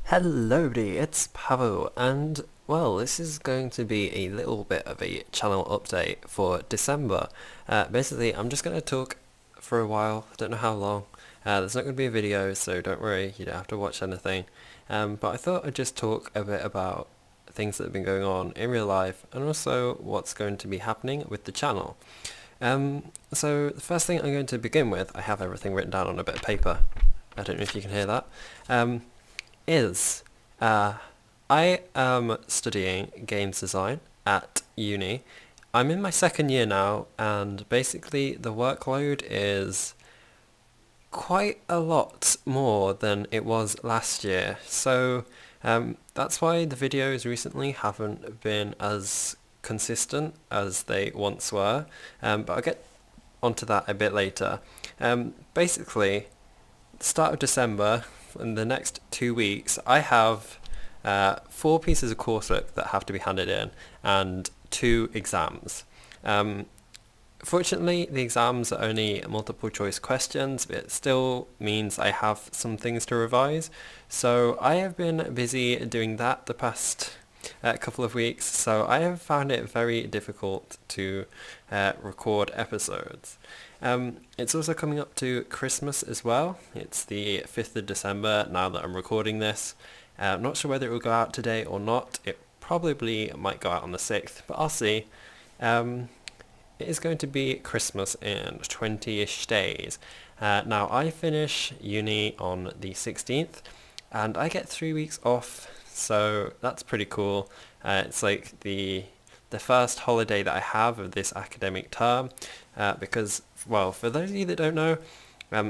Hello everybody, it's Pavel, and well, this is going to be a little bit of a channel update for December. Basically, I'm just going to talk for a while, I don't know how long. There's not going to be a video, so don't worry, you don't have to watch anything. But I thought I'd just talk a bit about things that have been going on in real life, and also what's going to be happening with the channel. So the first thing I'm going to begin with, I have everything written down on a bit of paper. I don't know if you can hear that. Is I am studying games design at uni. I'm in my second year now, and basically the workload is quite a lot more than it was last year. So that's why the videos recently haven't been as consistent as they once were. But I'll get onto that a bit later. Basically, start of December, in the next 2 weeks, I have 4 pieces of coursework that have to be handed in and 2 exams. Fortunately, the exams are only multiple choice questions, but it still means I have some things to revise. So I have been busy doing that the past couple of weeks, so I have found it very difficult to record episodes. It's also coming up to Christmas as well. It's the 5th of December now that I'm recording this. I'm not sure whether it will go out today or not. It probably might go out on the 6th, but I'll see. It is going to be Christmas in 20-ish days. Now I finish uni on the 16th and I get 3 weeks off, so that's pretty cool. It's like the first holiday that I have of this academic term, because, well, for those of you that don't know,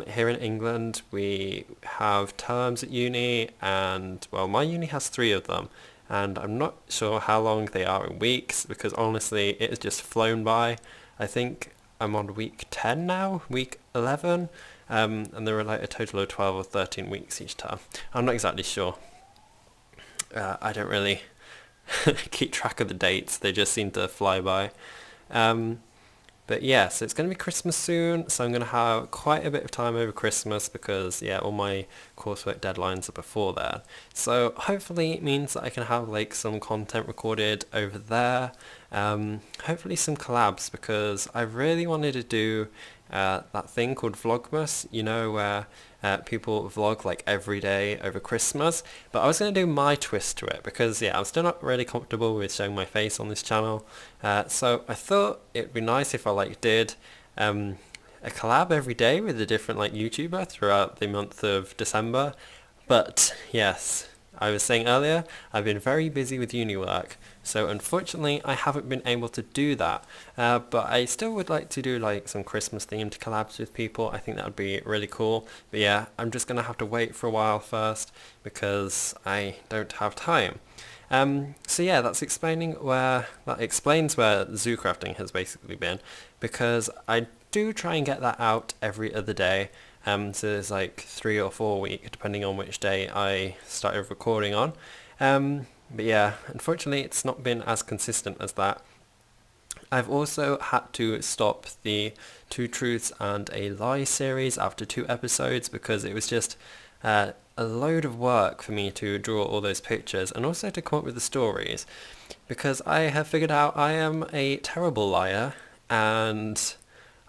here in England we have terms at uni, and, well, my uni has 3 of them, and I'm not sure how long they are in weeks, because honestly it has just flown by. I think I'm on week 10 now, week 11, and there are like a total of 12 or 13 weeks each term. I'm not exactly sure. I don't really keep track of the dates, they just seem to fly by. But yeah, so it's going to be Christmas soon, so I'm going to have quite a bit of time over Christmas because, yeah, all my coursework deadlines are before that. So hopefully it means that I can have like some content recorded over there. Hopefully some collabs, because I really wanted to do that thing called Vlogmas, you know, where people vlog like every day over Christmas, but I was going to do my twist to it because, yeah, I'm still not really comfortable with showing my face on this channel, so I thought it'd be nice if I like did a collab every day with a different like YouTuber throughout the month of December. But yes, I was saying earlier, I've been very busy with uni work, so unfortunately I haven't been able to do that. But I still would like to do like some Christmas themed collabs with people. I think that would be really cool. But yeah, I'm just going to have to wait for a while first because I don't have time. So yeah, that explains where zoo crafting has basically been, because I do try and get that out every other day. So there's like 3 or 4 weeks, depending on which day I started recording on. But yeah, unfortunately it's not been as consistent as that. I've also had to stop the Two Truths and a Lie series after 2 episodes because it was just a load of work for me to draw all those pictures and also to come up with the stories, because I have figured out I am a terrible liar and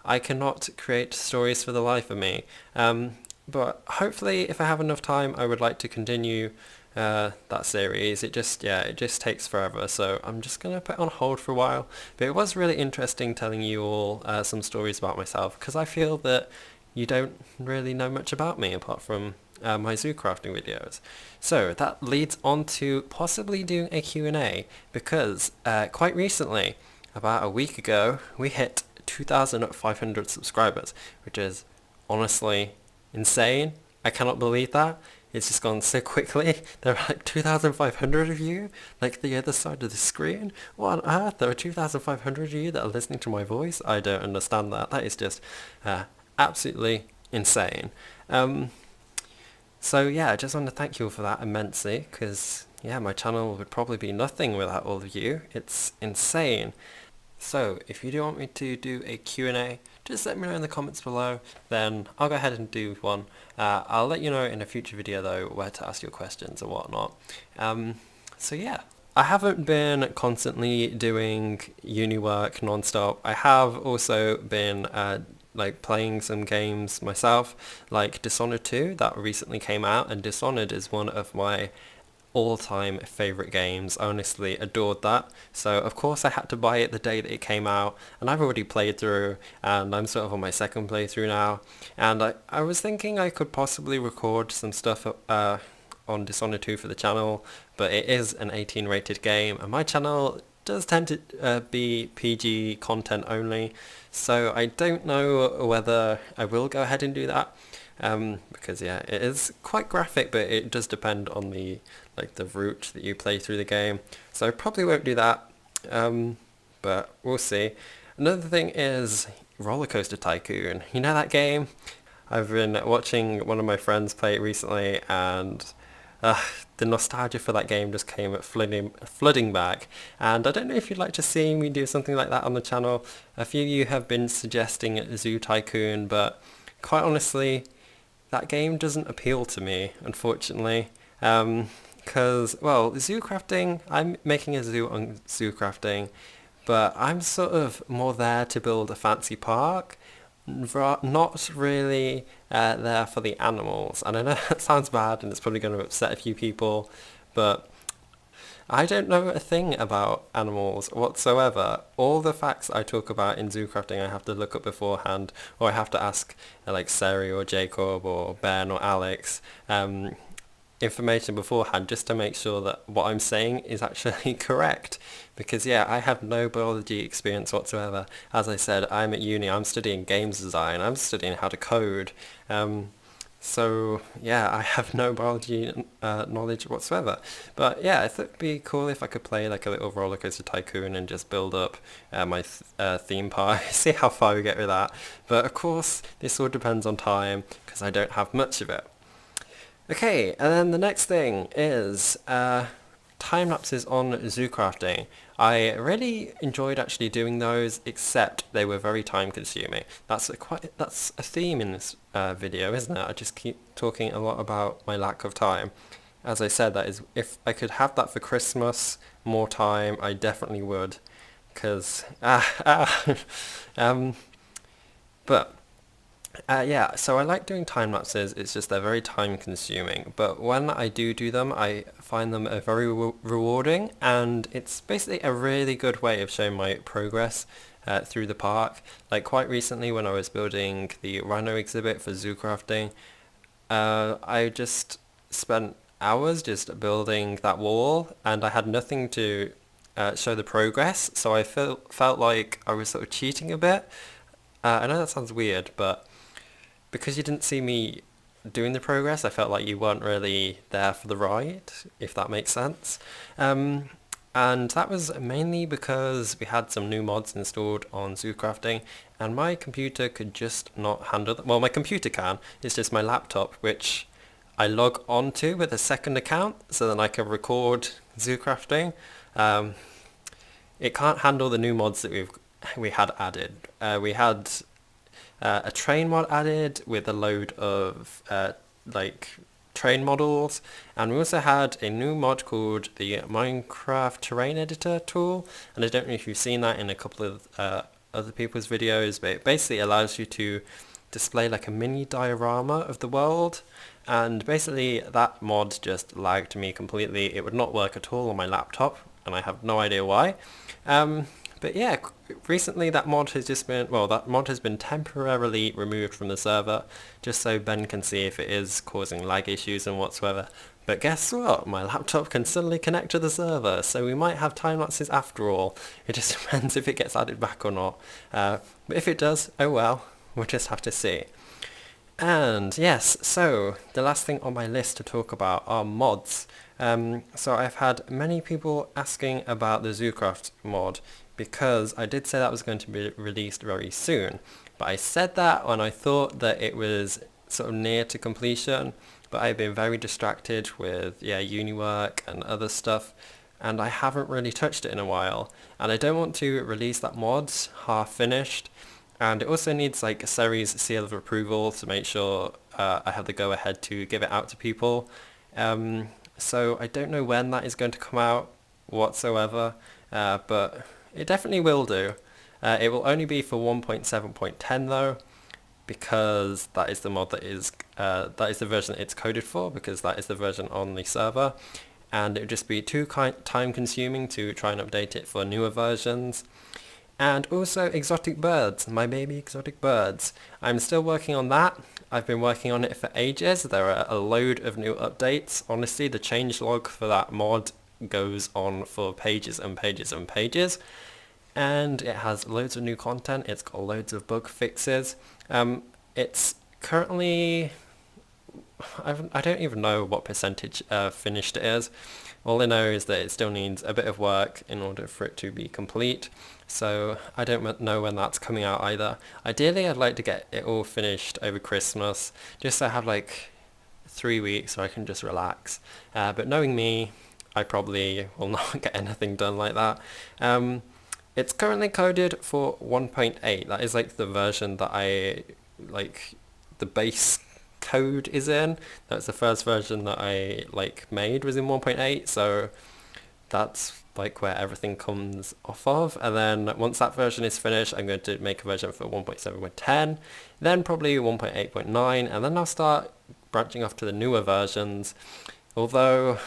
I cannot create stories for the life of me. But hopefully if I have enough time I would like to continue that series. It just takes forever, so I'm just going to put it on hold for a while. But it was really interesting telling you all some stories about myself, because I feel that you don't really know much about me apart from my zoo crafting videos. So that leads on to possibly doing a Q&A, because quite recently, about a week ago, we hit 2,500 subscribers, which is honestly insane. I cannot believe that. It's just gone so quickly. There are like 2,500 of you, like the other side of the screen. What on earth? There are 2,500 of you that are listening to my voice? I don't understand that. That is just absolutely insane. So yeah, I just want to thank you all for that immensely, because yeah, my channel would probably be nothing without all of you. It's insane. So if you do want me to do a Q&A, just let me know in the comments below, then I'll go ahead and do one. I'll let you know in a future video though where to ask your questions and whatnot. So yeah. I haven't been constantly doing uni work non-stop. I have also been like playing some games myself, like Dishonored 2 that recently came out, and Dishonored is one of my all-time favourite games. I honestly adored that. So of course I had to buy it the day that it came out, and I've already played through, and I'm sort of on my second playthrough now, and I was thinking I could possibly record some stuff on Dishonored 2 for the channel, but it is an 18 rated game, and my channel does tend to be PG content only, so I don't know whether I will go ahead and do that, because yeah, it is quite graphic, but it does depend on the route that you play through the game, so I probably won't do that, but we'll see. Another thing is Roller Coaster Tycoon. You know that game? I've been watching one of my friends play it recently, and the nostalgia for that game just came flooding back, and I don't know if you'd like to see me do something like that on the channel. A few of you have been suggesting Zoo Tycoon, but quite honestly, that game doesn't appeal to me, unfortunately, because, well, zoo crafting, I'm making a zoo on zoo crafting, but I'm sort of more there to build a fancy park, not really there for the animals. And I know that sounds bad and it's probably going to upset a few people, but I don't know a thing about animals whatsoever. All the facts I talk about in zoo crafting I have to look up beforehand, or I have to ask like Sari or Jacob or Ben or Alex information beforehand just to make sure that what I'm saying is actually correct, because yeah, I have no biology experience whatsoever. As I said, I'm at uni, I'm studying games design, I'm studying how to code, so yeah, I have no biology knowledge whatsoever. But yeah, I thought it'd be cool if I could play like a little Roller Coaster Tycoon and just build up my theme park, see how far we get with that. But of course, this all depends on time, because I don't have much of it. Okay, and then the next thing is time lapses on zoo crafting. I really enjoyed actually doing those, except they were very time consuming. That's a theme in this video, isn't it? I just keep talking a lot about my lack of time. As I said, that is, if I could have that for Christmas, more time, I definitely would. Because but yeah, so I like doing time lapses. It's just they're very time consuming, but when I do them, I find them very rewarding, and it's basically a really good way of showing my progress through the park. Like quite recently when I was building the rhino exhibit for zoo crafting, I just spent hours just building that wall, and I had nothing to show the progress, so I felt like I was sort of cheating a bit. I know that sounds weird, but because you didn't see me doing the progress, I felt like you weren't really there for the ride, if that makes sense. And that was mainly because we had some new mods installed on ZooCrafting, and my computer could just not handle them. Well, my computer can, it's just my laptop, which I log onto with a second account, so then I can record ZooCrafting. It can't handle the new mods that we had added. We had a train mod added with a load of like train models, and we also had a new mod called the Minecraft Terrain Editor tool, and I don't know if you've seen that in a couple of other people's videos, but it basically allows you to display like a mini diorama of the world, and basically that mod just lagged me completely. It would not work at all on my laptop, and I have no idea why. But yeah, recently that mod has been temporarily removed from the server, just so Ben can see if it is causing lag issues and whatsoever. But guess what? My laptop can suddenly connect to the server, so we might have time lapses after all. It just depends if it gets added back or not. But if it does, oh well, we'll just have to see. And yes, so the last thing on my list to talk about are mods. So I've had many people asking about the ZooCraft mod, because I did say that was going to be released very soon. But I said that when I thought that it was sort of near to completion, but I've been very distracted with uni work and other stuff, and I haven't really touched it in a while. And I don't want to release that mod half finished, And it also needs like a series seal of approval to make sure I have the go ahead to give it out to people. So I don't know when that is going to come out whatsoever, but it definitely will do. It will only be for 1.7.10 though, because that is the mod that is the version it's coded for, because that is the version on the server, and it would just be too time consuming to try and update it for newer versions. And also exotic birds, my baby exotic birds. I'm still working on that. I've been working on it for ages. There are a load of new updates. Honestly, the changelog for that mod goes on for pages and pages and pages. And it has loads of new content. It's got loads of bug fixes. It's currently, I don't even know what percentage finished it is. All I know is that it still needs a bit of work in order for it to be complete. So I don't know when that's coming out either. Ideally, I'd like to get it all finished over Christmas, just so I have like 3 weeks so I can just relax. But knowing me, I probably will not get anything done like that. It's currently coded for 1.8. That is like the version that the base code is in. That's the first version that I made was in 1.8, so that's like where everything comes off of. And then once that version is finished, I'm going to make a version for 1.7.10, then probably 1.8.9, and then I'll start branching off to the newer versions. Although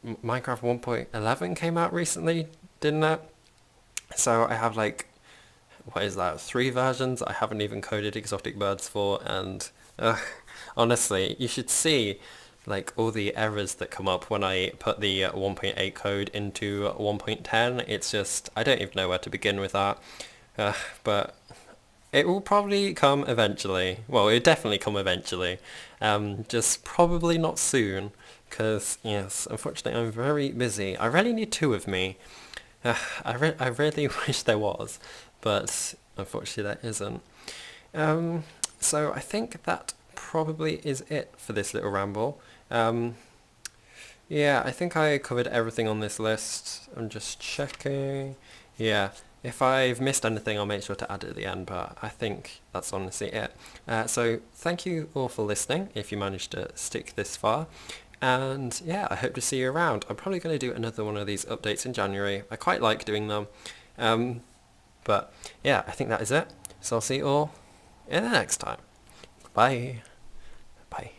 Minecraft 1.11 came out recently, didn't it? So I have what is that, 3 versions I haven't even coded exotic birds for, and honestly, you should see all the errors that come up when I put the 1.8 code into 1.10. It's just, I don't even know where to begin with that. But it will probably come eventually. Well, it'll definitely come eventually. Just probably not soon, because, yes, unfortunately I'm very busy. I really need 2 of me. I really wish there was, but unfortunately there isn't. So I think that probably is it for this little ramble. Yeah, I think I covered everything on this list. I'm just checking. Yeah, if I've missed anything, I'll make sure to add it at the end, but I think that's honestly it. So thank you all for listening, if you managed to stick this far. And yeah, I hope to see you around. I'm probably going to do another one of these updates in January. I quite like doing them. But yeah, I think that is it. So I'll see you all in the next time. Bye. Bye.